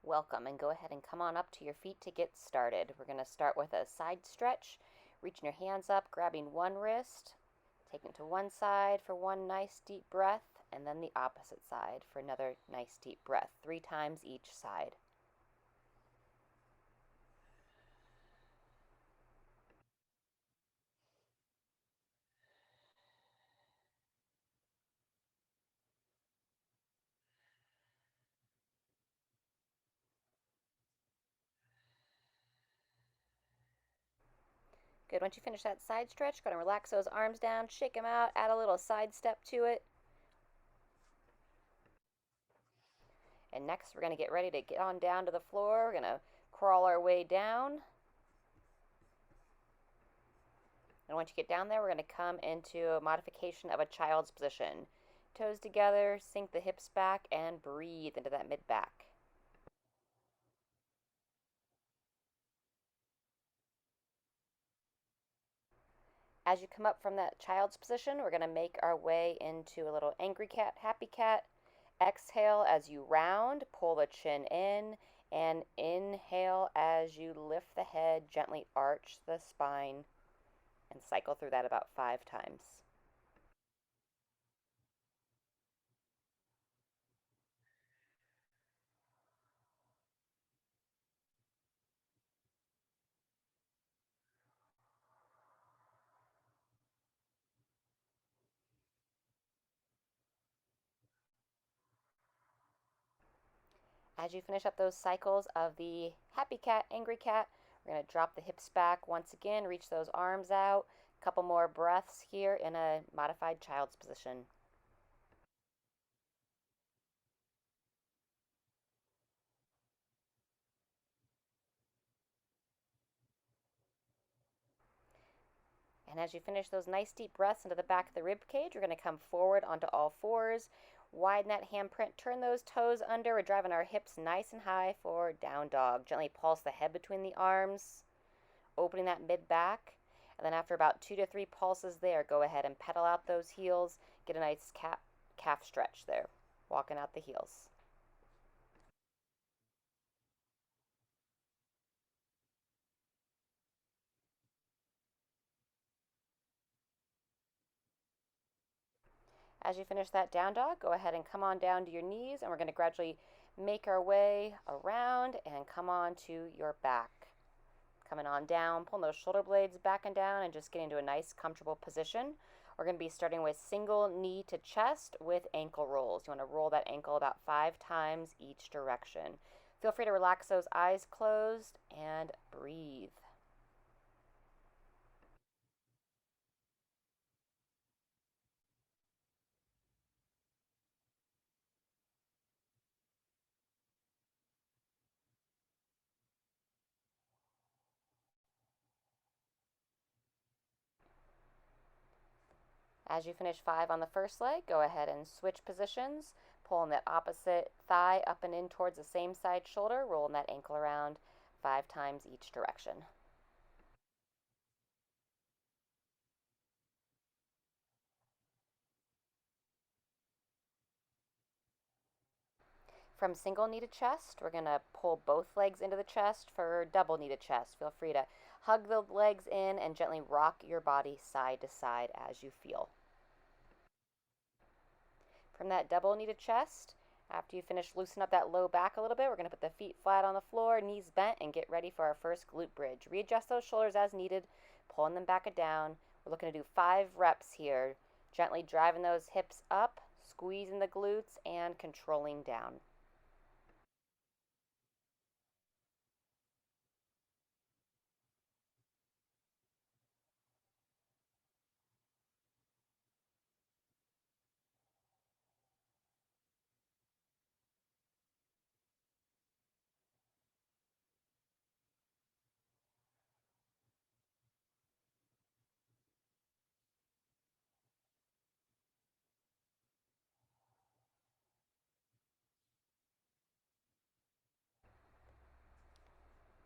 Welcome, and go ahead and come on up to your feet to get started. We're going to start with a side stretch, reaching your hands up, grabbing one wrist, taking it to one side for one nice deep breath, and then the opposite side for another nice deep breath, 3 times each side. Good. Once you finish that side stretch, go ahead and relax those arms down, shake them out, add a little side step to it. And next, we're going to get ready to get on down to the floor. We're going to crawl our way down. And once you get down there, we're going to come into a modification of a child's position. Toes together, sink the hips back, and breathe into that mid-back. As you come up from that child's position, we're going to make our way into a little angry cat, happy cat. Exhale as you round, pull the chin in, and inhale as you lift the head, gently arch the spine, and cycle through that about 5 times. As you finish up those cycles of the happy cat, angry cat, we're going to drop the hips back once again, reach those arms out. A couple more breaths here in a modified child's position. And as you finish those nice deep breaths into the back of the rib cage, we're going to come forward onto all fours, widen that handprint, turn those toes under. We're driving our hips nice and high for down dog. Gently pulse the head between the arms, opening that mid back. And then after about 2 to 3 pulses there, go ahead and pedal out those heels. Get a nice calf stretch there, walking out the heels. As you finish that down dog, go ahead and come on down to your knees, and we're going to gradually make our way around and come on to your back. Coming on down, pulling those shoulder blades back and down, and just getting to a nice comfortable position. We're going to be starting with single knee to chest with ankle rolls. You want to roll that ankle about 5 times each direction. Feel free to relax those eyes closed and breathe. As you finish 5 on the first leg, go ahead and switch positions, pulling that opposite thigh up and in towards the same side shoulder, rolling that ankle around 5 times each direction. From single knee to chest, we're going to pull both legs into the chest for double knee to chest. Feel free to hug the legs in and gently rock your body side to side as you feel. From that double knee to chest, after you finish loosen up that low back a little bit, we're going to put the feet flat on the floor, knees bent, and get ready for our first glute bridge. Readjust those shoulders as needed, pulling them back and down. We're looking to do 5 reps here, gently driving those hips up, squeezing the glutes, and controlling down.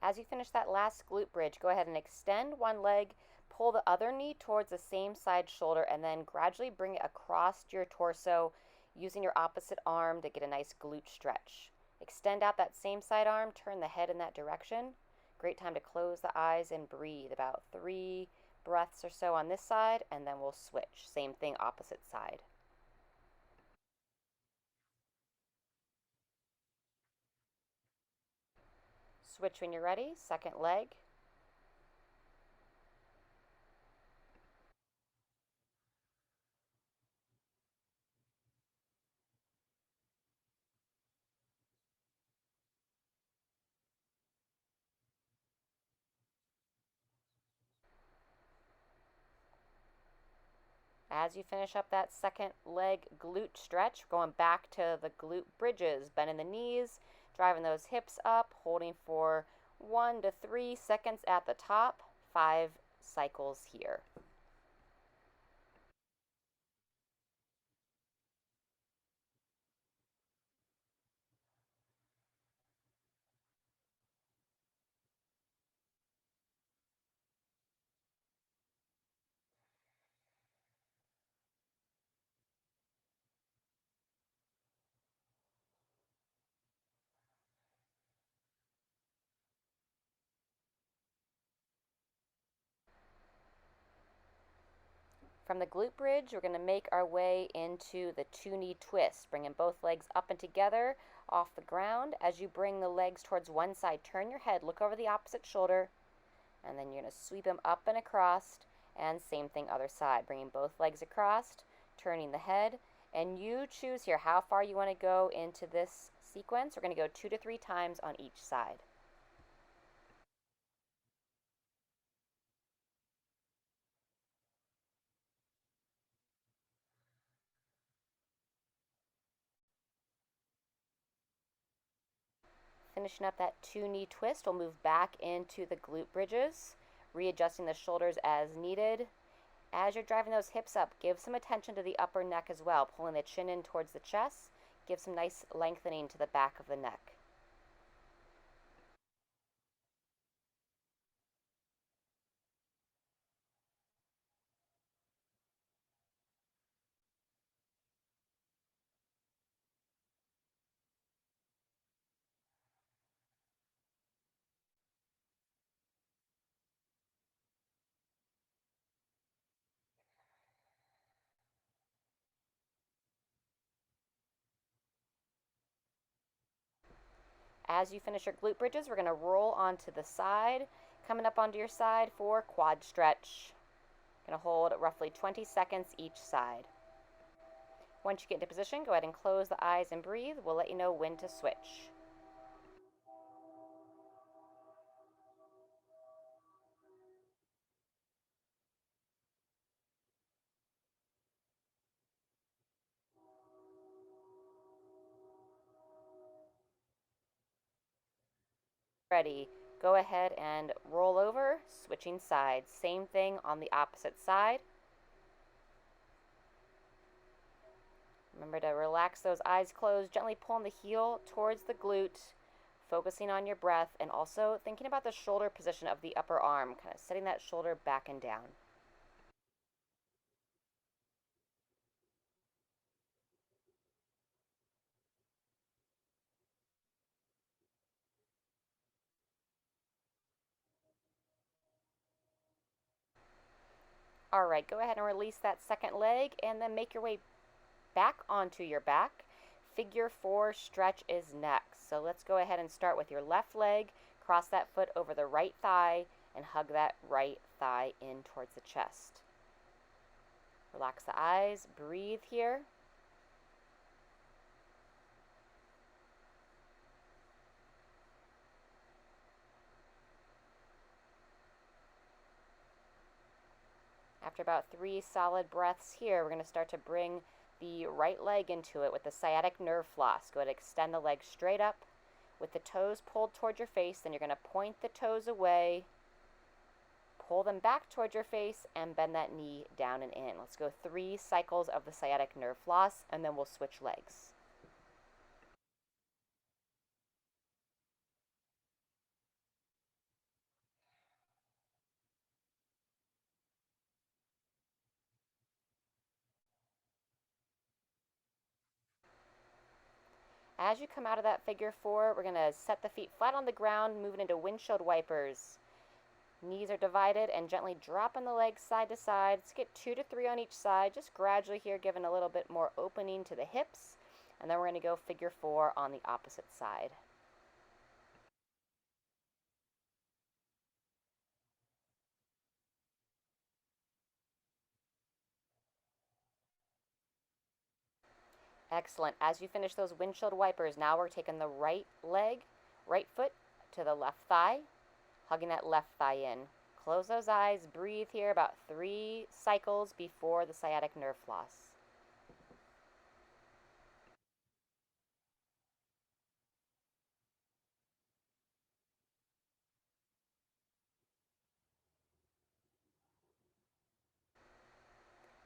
As you finish that last glute bridge, go ahead and extend one leg, pull the other knee towards the same side shoulder, and then gradually bring it across your torso using your opposite arm to get a nice glute stretch. Extend out that same side arm, turn the head in that direction. Great time to close the eyes and breathe. About 3 breaths or so on this side, and then we'll switch. Same thing, opposite side. Switch when you're ready. Second leg. As you finish up that second leg glute stretch, going back to the glute bridges, bending the knees, driving those hips up, holding for 1 to 3 seconds at the top, 5 cycles here. From the glute bridge, we're going to make our way into the 2-knee twist, bringing both legs up and together off the ground. As you bring the legs towards one side, turn your head, look over the opposite shoulder, and then you're going to sweep them up and across, and same thing other side, bringing both legs across, turning the head, and you choose here how far you want to go into this sequence. We're going to go 2 to 3 times on each side. Finishing up that 2-knee twist, we'll move back into the glute bridges, readjusting the shoulders as needed. As you're driving those hips up, give some attention to the upper neck as well, pulling the chin in towards the chest. Give some nice lengthening to the back of the neck. As you finish your glute bridges, we're going to roll onto the side, coming up onto your side for quad stretch. Going to hold roughly 20 seconds each side. Once you get into position, go ahead and close the eyes and breathe. We'll let you know when to switch. Ready, go ahead and roll over, switching sides. Same thing on the opposite side. Remember to relax those eyes closed, gently pulling the heel towards the glute, focusing on your breath, and also thinking about the shoulder position of the upper arm, kind of setting that shoulder back and down. All right, go ahead and release that second leg and then make your way back onto your back. Figure 4 stretch is next. So let's go ahead and start with your left leg. Cross that foot over the right thigh and hug that right thigh in towards the chest. Relax the eyes, breathe here. After about 3 solid breaths here, we're going to start to bring the right leg into it with the sciatic nerve floss. Go ahead and extend the leg straight up with the toes pulled towards your face. Then you're going to point the toes away, pull them back towards your face, and bend that knee down and in. Let's go 3 cycles of the sciatic nerve floss, and then we'll switch legs. As you come out of that figure four, we're going to set the feet flat on the ground, moving into windshield wipers. Knees are divided and gently dropping the legs side to side. Let's get 2 to 3 on each side, just gradually here, giving a little bit more opening to the hips. And then we're going to go figure four on the opposite side. Excellent. As you finish those windshield wipers, now we're taking the right leg, right foot to the left thigh, hugging that left thigh in. Close those eyes, breathe here about 3 cycles before the sciatic nerve floss.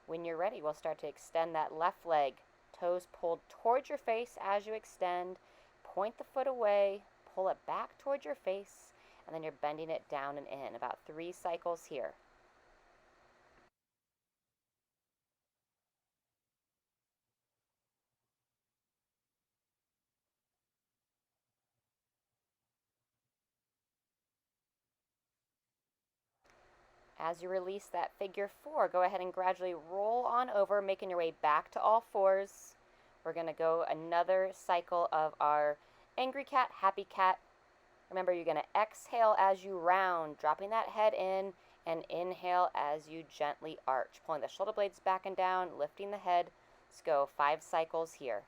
When you're ready, we'll start to extend that left leg. Toes pulled towards your face as you extend. Point the foot away, pull it back towards your face, and then you're bending it down and in. About 3 cycles here. As you release that figure four, go ahead and gradually roll on over, making your way back to all fours. We're going to go another cycle of our angry cat, happy cat. Remember, you're going to exhale as you round, dropping that head in, and inhale as you gently arch, pulling the shoulder blades back and down, lifting the head. Let's go 5 cycles here.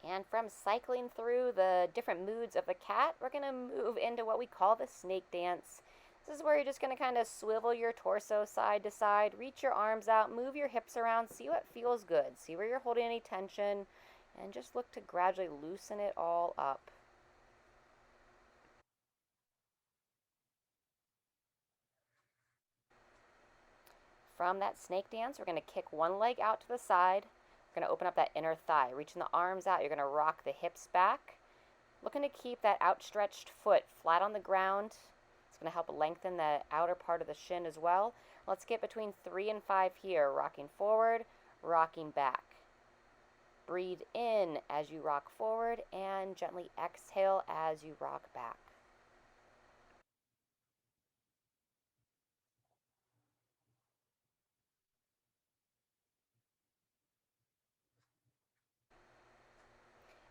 And from cycling through the different moods of the cat, we're going to move into what we call the snake dance. This is where you're just going to kind of swivel your torso side to side, reach your arms out, move your hips around, see what feels good, see where you're holding any tension, and just look to gradually loosen it all up. From that snake dance, we're going to kick one leg out to the side. We're going to open up that inner thigh, reaching the arms out. You're going to rock the hips back. Looking to keep that outstretched foot flat on the ground. It's going to help lengthen the outer part of the shin as well. Let's get between 3 and 5 here. Rocking forward, rocking back. Breathe in as you rock forward and gently exhale as you rock back.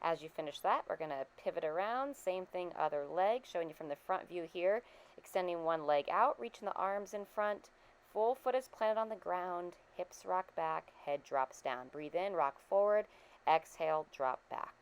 As you finish that, we're going to pivot around. Same thing, other leg, showing you from the front view here. Extending one leg out, reaching the arms in front. Full foot is planted on the ground. Hips rock back, head drops down. Breathe in, rock forward. Exhale, drop back.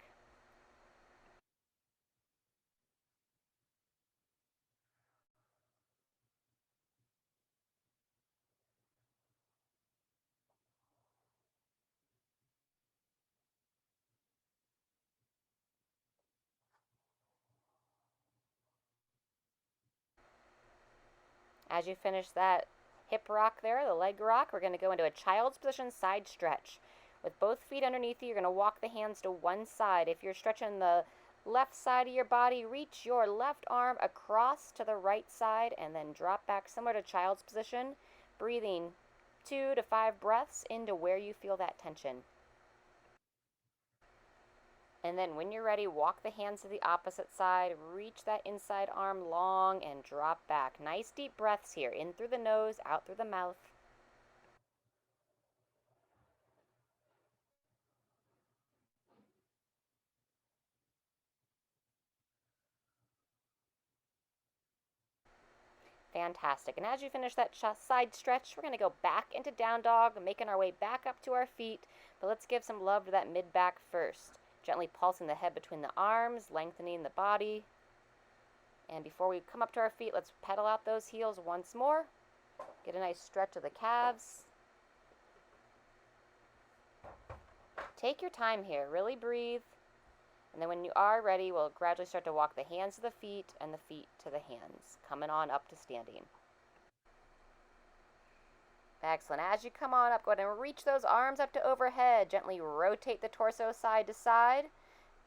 As you finish that hip rock there, the leg rock, we're going to go into a child's position side stretch. With both feet underneath you, you're going to walk the hands to one side. If you're stretching the left side of your body, reach your left arm across to the right side and then drop back similar to child's position, breathing 2 to 5 breaths into where you feel that tension. And then when you're ready, walk the hands to the opposite side, reach that inside arm long and drop back. Nice deep breaths here, in through the nose, out through the mouth. Fantastic. And as you finish that side stretch, we're going to go back into down dog, making our way back up to our feet. But let's give some love to that mid back first. Gently pulsing the head between the arms, lengthening the body. And before we come up to our feet, let's pedal out those heels once more. Get a nice stretch of the calves. Take your time here. Really breathe. And then when you are ready, we'll gradually start to walk the hands to the feet and the feet to the hands, coming on up to standing. Excellent. As you come on up, go ahead and reach those arms up to overhead. Gently rotate the torso side to side,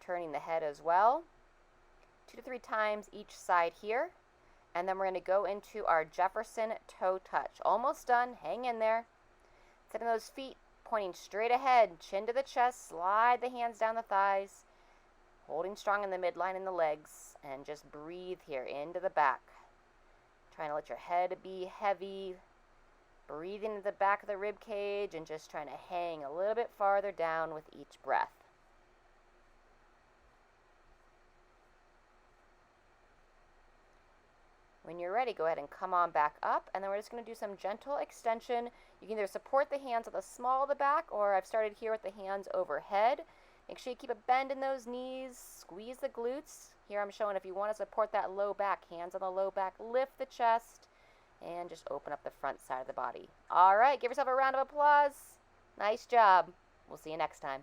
turning the head as well. 2 to 3 times each side here. And then we're going to go into our Jefferson Toe Touch. Almost done. Hang in there. Setting those feet pointing straight ahead, chin to the chest, slide the hands down the thighs, holding strong in the midline and the legs, and just breathe here into the back. Trying to let your head be heavy, breathing into the back of the rib cage, and just trying to hang a little bit farther down with each breath. When you're ready, go ahead and come on back up, and then we're just going to do some gentle extension. You can either support the hands with the small of the back, or I've started here with the hands overhead. Make sure you keep a bend in those knees, squeeze the glutes. Here I'm showing if you want to support that low back, hands on the low back, lift the chest, and just open up the front side of the body. All right, give yourself a round of applause. Nice job. We'll see you next time.